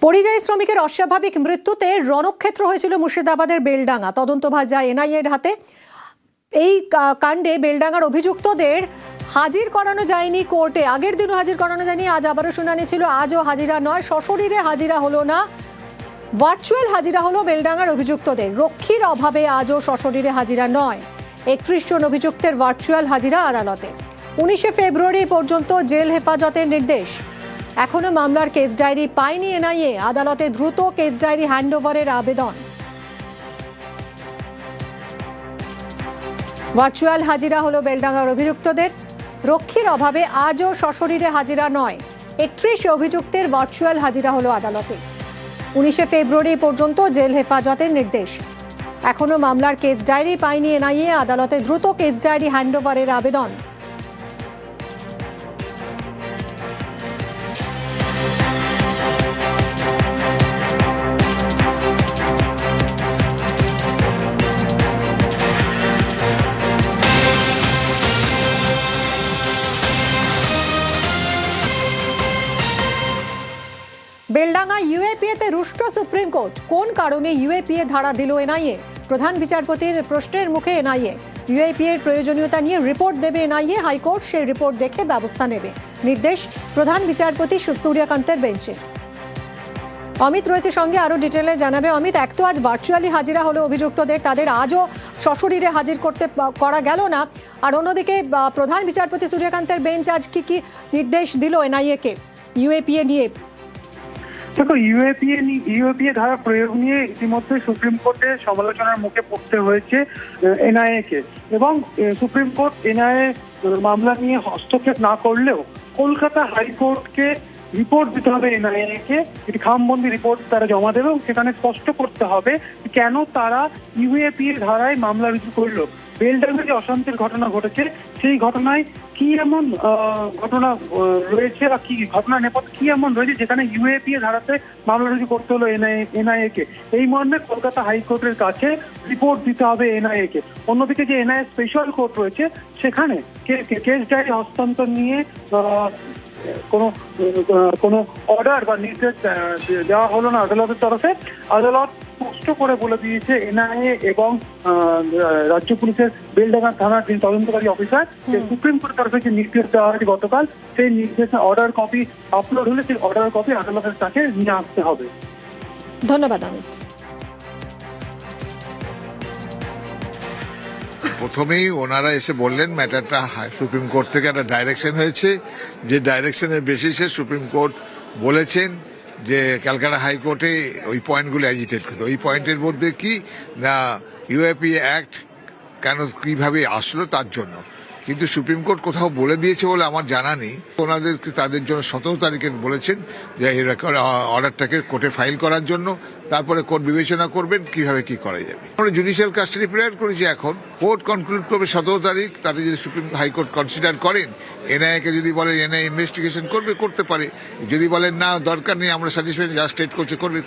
পরিযায়ী শ্রমিকের অস্বাভাবিক মৃত্যুতে রণক্ষেত্র হয়েছিল মুর্শিদাবাদের বেলডাঙ্গা। তদন্তভার যায় এনআইএর হাতে। এই কাণ্ডে বেলডাঙ্গার অভিযুক্তদের হাজির করানো যায়নি কোর্টে। আগের দিনও হাজির করানো যায়নি, আজ আবারও শুনানি ছিল। আজও হাজিরা নয়, সশরীরে হাজিরা হলো না, ভার্চুয়াল হাজিরা হলো বেলডাঙ্গার অভিযুক্তদের। রক্ষীর অভাবে আজও সশরীরে হাজিরা নয়, 31 জন অভিযুক্তের ভার্চুয়াল হাজিরা আদালতে। 19 ফেব্রুয়ারি পর্যন্ত জেল হেফাজতের নির্দেশ। এখনো মামলার কেস ডায়েরি পায়নি এনআইএ। আদালতে দ্রুত কেস ডায়েরি হ্যান্ডওভারের আবেদন। ভার্চুয়াল হাজিরা হলো বেলডাঙ্গার অভিযুক্তদের। রক্ষীর অভাবে আজও সশরীরে হাজিরা নয়, 31 অভিযুক্তের ভার্চুয়াল হাজিরা হলো আদালতে। 19 ফেব্রুয়ারি পর্যন্ত জেল হেফাজতের নির্দেশ। এখনো মামলার কেস ডায়েরি পায়নি এনআইএ। আদালতে দ্রুত কেস ডায়েরি হ্যান্ডওভারের আবেদন। বেলডাঙ্গা ইউএপিএতে রুষ্ট সুপ্রিম কোর্ট। কোন কারণে ইউএপিএ ধারা দিল এনআইএ? প্রধান বিচারপতির প্রশ্নের মুখে এনআইএ। ইউএপিএর প্রয়োজনীয়তা নিয়ে রিপোর্ট দেবে এনআইএ। হাইকোর্ট সেই রিপোর্ট দেখে ব্যবস্থা নেবে, নির্দেশ প্রধান বিচারপতি সূর্যকান্তের বেঞ্চে। অমিত রয়েছে সঙ্গে, আরো ডিটেলে জানাবে। অমিত, এক তো আজ ভার্চুয়ালি হাজিরা হলো অভিযুক্তদের, তাদের আজও সশরীরে হাজির করা গেল না, আর অন্যদিকে প্রধান বিচারপতি সূর্যকান্তের বেঞ্চ আজ কি নির্দেশ দিল এনআইএ কে ইউএপিএ নিয়ে? দেখো, ইউএপিএ ধারা প্রয়োগ নিয়ে ইতিমধ্যে সুপ্রিম কোর্টে সমালোচনার মুখে পড়তে হয়েছে এনআইএ কে, এবং সুপ্রিম কোর্ট এনআইএ মামলা নিয়ে হস্তক্ষেপ না করলেও কলকাতা হাইকোর্টকে রিপোর্ট দিতে হবে এনআইএ কে। একটি খামবন্দি রিপোর্ট তারা জমা দেবে, সেখানে স্পষ্ট করতে হবে কেন তারা ইউএপিএ ধারায় মামলা রুজু করলো। বেলডাঙ্গায় যে অশান্তির ঘটনা ঘটেছে, সেই ঘটনায় কি এমন ঘটনা রয়েছে বা কি ঘটনা নেপথ্যে কি এমন রয়েছে যেখানে ইউএপিএ ধারাতে মামলা রুজু করতে হলো এনআইএ কে। এই মর্মে কলকাতা হাইকোর্টের কাছে রিপোর্ট দিতে হবে এনআইএ কে। অন্যদিকে যে এনআইএ স্পেশাল কোর্ট রয়েছে, সেখানে কেস ডায়েরি হস্তান্তর নিয়ে কোনো অর্ডার বা নির্দেশ দেওয়া হলো না আদালতের তরফে। আদালত স্পষ্ট করে বলে দিয়েছে এনআইএ এবং রাজ্য পুলিশের বেলডাঙ্গা থানার যিনি তদন্তকারী অফিসার, যে সুপ্রিম কোর্টের তরফে যে নির্দেশ দেওয়া হয়েছে গতকাল, সেই নির্দেশে অর্ডার কপি আপলোড হলে সেই অর্ডার কপি আদালতের কাছে নিয়ে আসতে হবে। ধন্যবাদ অমিত। প্রথমেই ওনারা এসে বললেন ম্যাটারটা সুপ্রিম কোর্ট থেকে একটা ডাইরেকশন হয়েছে, যে ডাইরেকশনের বেসিসে সুপ্রিম কোর্ট বলেছেন যে ক্যালকাটা হাইকোর্টে ওই পয়েন্টগুলো অ্যাজিটেট করতে। ওই পয়েন্টের মধ্যে কি না, ইউএপিএ অ্যাক্ট কেন কিভাবে আসলো তার জন্য। কিন্তু সুপ্রিম কোর্ট কোথাও বলে দিয়েছে বলে আমার জানা নেই। ওনাদেরকে তাদের জন্য 17 তারিখে বলেছেন যে এই অর্ডারটাকে কোর্টে ফাইল করার জন্য, তারপরে কোর্ট বিবেচনা করবেন কিভাবে কি করা যাবে। আমরা জুডিশিয়াল কাস্টাডি প্রেয়ার করেছি, এখন কোর্ট কনক্লুড করবে 17 তারিখ। তাতে যদি সুপ্রিম হাইকোর্ট কনসিডার করেন, এনআইএ কে যদি বলেন এনআইএ ইনভেস্টিগেশন করবে, করতে পারে। যদি বলেন না দরকার নেই, আমরা স্যাটিসফাইড, যা স্টেট করছে করবে।